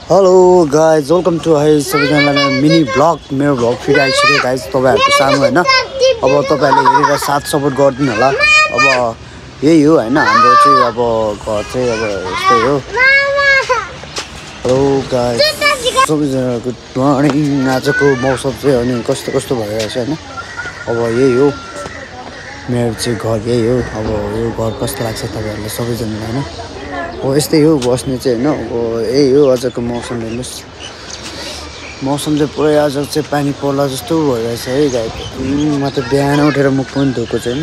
Hello guys welcome to है सबैजनालाई mini blog मेरो ब्लग फेरि आइसक्यो गाइज तपाईँहरूको सानो होइन अब तपाईँहरूले हेरेर साथ सपोर्ट गरिदिनु होला अब यही हो होइन हाम्रो चाहिँ अब घर चाहिँ अब यस्तै हो हेलो गाइज सबैजना गुड मर्निङ आजको मौसम चाहिँ अनि कस्तो कस्तो भइरहेको छ होइन अब यही हो मेरो चाहिँ घर यही हो अब यो घर कस्तो लाग्छ तपाईँहरूलाई सबैजनालाई होइन हो यस्तै हो बस्ने चाहिँ होइन अब यही हो आजको मौसम हेर्नुहोस् मौसम चाहिँ पुरै आज चाहिँ पानी पर्ला जस्तो भइरहेछ है गाईको म त बिहान उठेर मुख पनि धोएको छैन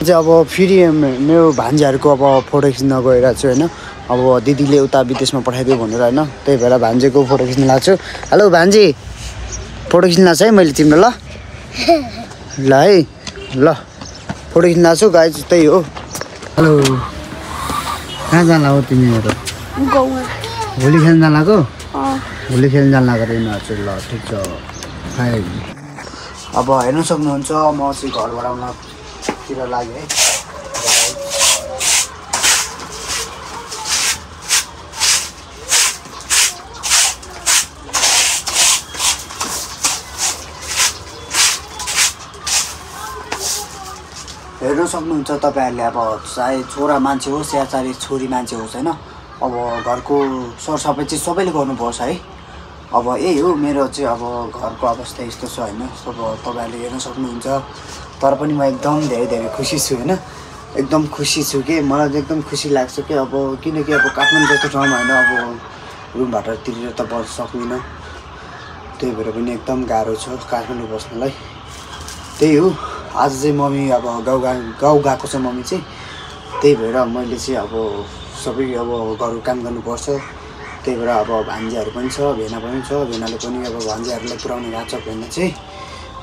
चाहिँ अब फेरि मेरो भान्जाहरूको अब फोटो खिच्न गइरहेको छु होइन अब दिदीले उता विदेशमा पठाइदियो भनेर होइन त्यही भएर भान्जेको फोटो खिच्न लाग्छु हेलो भान्जी फोटो खिच्न लाग्छ है मैले तिम्रो ल ल है ल फोटो खिच्न लाग्छु गाइज त्यही हो हेलो कहाँ जान लाग्यो तिमीहरू होली खेल्न जान लाग्यो होली खेल्न जान लाग्यो यिनीहरू चाहिँ ल ठिक छ अब हेर्न सक्नुहुन्छ म चाहिँ घर बनाउनतिर लागेँ है हेर्न सक्नुहुन्छ तपाईँहरूले अब चाहे छोरा मान्छे होस् या चाहे छोरी मान्छे होस् होइन अब घरको सरसफाइ चाहिँ सबैले गर्नुपर्छ है अब यही हो मेरो चाहिँ अब घरको अवस्था यस्तो छ होइन अब तपाईँहरूले हेर्न सक्नुहुन्छ तर पनि म एकदम धेरै खुसी छु होइन एकदम खुसी छु कि मलाई चाहिँ एकदम खुसी लाग्छ कि अब किनकि अब काठमाडौँ जस्तो ठाउँमा होइन अब रुमबाट तिरेर त बस्न सक्दिनँ त्यही भएर पनि एकदम गाह्रो छ काठमाडौँ बस्नलाई त्यही हो आज चाहिँ मम्मी अब गाउँ गएको छ मम्मी चाहिँ त्यही भएर मैले चाहिँ अब सबै अब घरको काम गर्नुपर्छ त्यही भएर अब भान्जाहरू पनि छ भेना पनि छ भेनाले पनि अब भान्जाहरूलाई पुऱ्याउने गएको छ भेना चाहिँ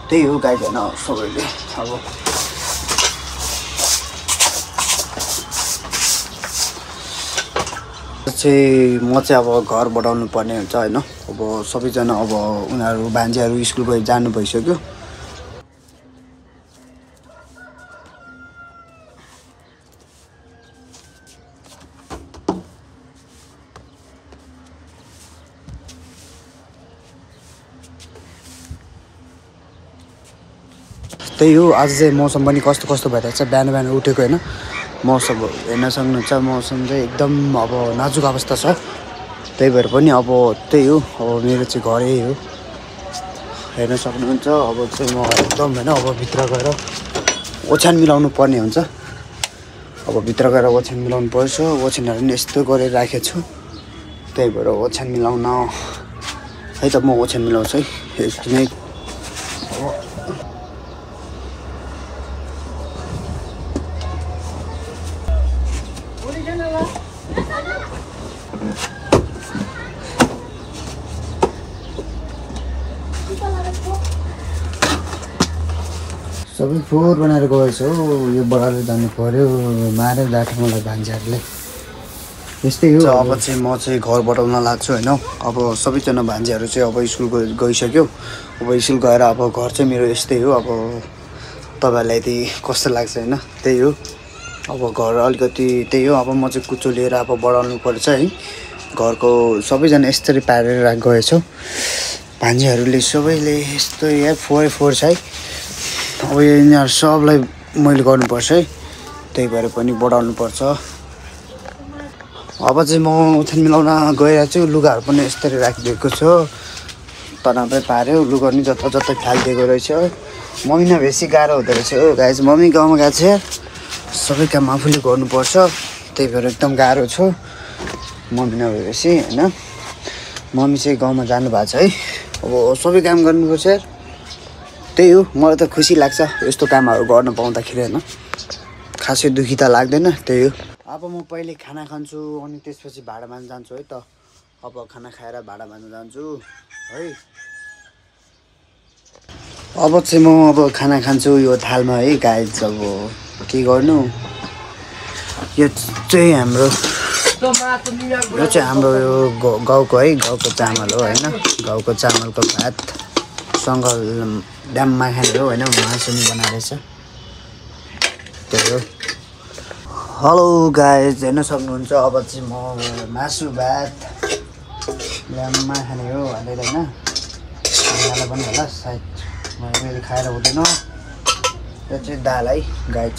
त्यही हो गाई भेना सबैले अब चाहिँ म चाहिँ अब घर बढाउनु पर्ने हुन्छ होइन अब सबैजना अब उनीहरू भान्जाहरू स्कुल गएर जानु भइसक्यो त्यही हो आज चाहिँ मौसम पनि कस्तो कस्तो भइरहेको छ बिहान उठेको होइन मौसम हेर्न सक्नुहुन्छ मौसम चाहिँ एकदम अब नाजुक अवस्था छ त्यही भएर पनि अब त्यही हो अब मेरो चाहिँ घर यही हो हेर्न सक्नुहुन्छ अब चाहिँ म एकदम होइन अब भित्र गएर ओछ्यान मिलाउनु पर्ने हुन्छ अब भित्र गएर ओछ्यान मिलाउनु पर्छ ओछ्यानहरू पनि यस्तो गरेर राखेको छु त्यही भएर ओछ्यान मिलाउन है त म ओछ्यान मिलाउँछु है यस्तो नै सबै फोहोर बनाएर गएछ हौ यो बढाएर जानु पर्यो मारेर राख्छ मलाई भान्जाहरूले यस्तै हो अब चाहिँ म चाहिँ घर बढाउन लाग्छु होइन अब सबैजना भान्जाहरू चाहिँ अब स्कुल गइसक्यो अब स्कुल गएर अब घर चाहिँ मेरो यस्तै हो अब तपाईँहरूलाई यति कस्तो लाग्छ होइन त्यही हो अब घर अलिकति त्यही हो अब म चाहिँ कुचो लिएर अब बढाउनु पर्छ है घरको सबैजना यसरी पारेर गएछौँ भान्जीहरूले सबैले यस्तो यहाँ फोहोर छ है अब यिनीहरू सबलाई मैले गर्नुपर्छ है त्यही भएर पनि बढाउनु पर्छ अब चाहिँ म ओछ्यान मिलाउन गइरहेको छु लुगाहरू पनि यस्तरी राखिदिएको छु तनावै पार्यो लुगा पनि जता फालिदिएको रहेछ मम्मी न बेसी गाह्रो हुँदो रहेछ हो गाई चाहिँ मम्मी गाउँमा गएको छ सबै काम आफूले गर्नुपर्छ त्यही भएर एकदम गाह्रो छ मम्मी नभएपछि होइन मम्मी चाहिँ गाउँमा जानु भएको छ है अब सबै काम गर्नुपर्छ त्यही हो मलाई त खुसी लाग्छ यस्तो कामहरू गर्न पाउँदाखेरि होइन खासै दुखी त लाग्दैन त्यही हो अब म पहिले खाना खान्छु अनि त्यसपछि भाडा माग्न जान्छु है त अब खाना खाएर भाडा माग्न जान्छु है अब चाहिँ म अब खाना खान्छु यो थालमा है गाइज अब के गर्नु यो चाहिँ हाम्रो यो गाउँको है गाउँको चामल हो होइन गाउँको चामलको भात सँग ड्याममा खाने हो होइन मासु बनाएर छ त्यही हो हेलो गाइज, हेर्न सक्नुहुन्छ अब चाहिँ म मासु भात ल्याम्मा खाने हो हालेर होइन। खानालाई पनि होला सायद मैले खाएर हुँदैन। यो चाहिँ दाल है गाइज,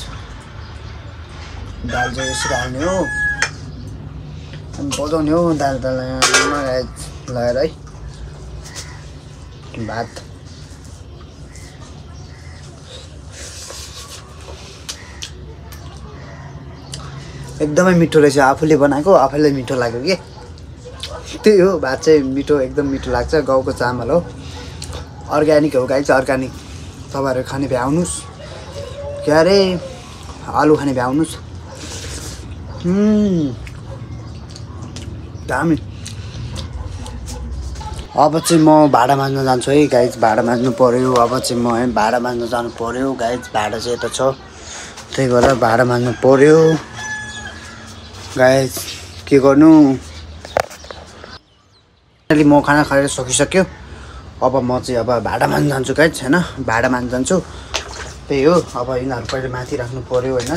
दाल चाहिँ यसरी हाल्ने हो अनि बजाउने हो दाल गाइज लगाएर है। भात एकदमै मिठो रहेछ, आफूले बनाएको आफैलाई मिठो लाग्यो कि त्यही हो। भात चाहिँ मिठो, एकदम मिठो लाग्छ। गाउँको चामल हो, अर्ग्यानिक हो गाइज, अर्ग्यानिक। तपाईँहरू खाने भ्याउनुहोस्, के अरे आलु खाने भ्याउनुहोस्। दामी। अब चाहिँ म भाँडा माझ्न जान्छु है गाइज, भाँडा माझ्नु पऱ्यो। अब चाहिँ म भाँडा माझ्न जानु पऱ्यो गाइज, भाँडा चाहिँ यता छ त्यही भएर भाँडा माझ्नु पऱ्यो गाइज। के गर्नु, अहिले म खाना खाएर सकिसक्यो। अब म चाहिँ अब भाँडा माझ्न जान्छु गाइज होइन, भाँडा माझ्न जान्छु। त्यही हो, अब यिनीहरू पहिले माथि राख्नु पऱ्यो होइन,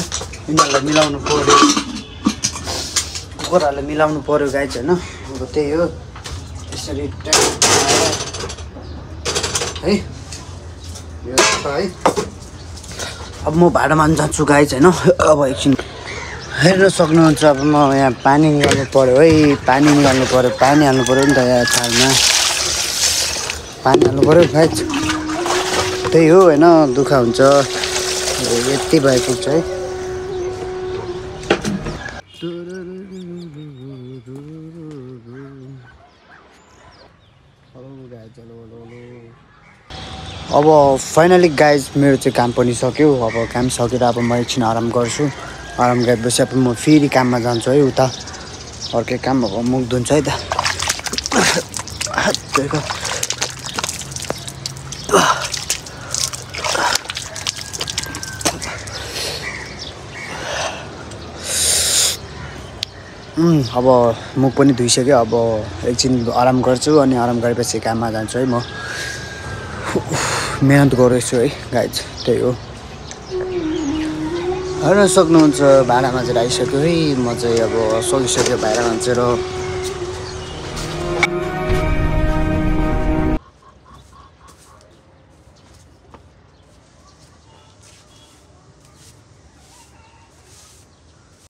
यिनीहरूलाई मिलाउनु पऱ्यो, कुकुरहरूलाई मिलाउनु पऱ्यो गाइज होइन। अब त्यही हो, यसरी है यो है। अब म भाँडा माझ्न जान्छु गाइज होइन। अब एकछिन हेर्न सक्नुहुन्छ, अब म यहाँ पानी निकाल्नु पऱ्यो है, पानी निकाल्नु पऱ्यो, पानी हाल्नु पऱ्यो नि त यहाँ थालमा, पानी हाल्नु पऱ्यो गाइज। त्यही हो होइन, दुःख हुन्छ। यति भए पुग्छ है। अब फाइनली गाइज मेरो चाहिँ काम पनि सक्यो। अब काम सकेर अब म एकछिन आराम गर्छु। आराम गरेपछि अब म फेरि काममा जान्छु है, उता अर्कै काम अब मुख धुन्छ है त। अब मुख पनि धुइसक्यो। अब एकछिन आराम गर्छु अनि आराम गरेपछि काममा जान्छु है। म मेहनत गर्दैछु है गाइज, त्यही हो। हेर्न सक्नुहुन्छ भाँडा माझेर आइसक्यो है। म चाहिँ अब सकिसक्यो भाँडा माझेर।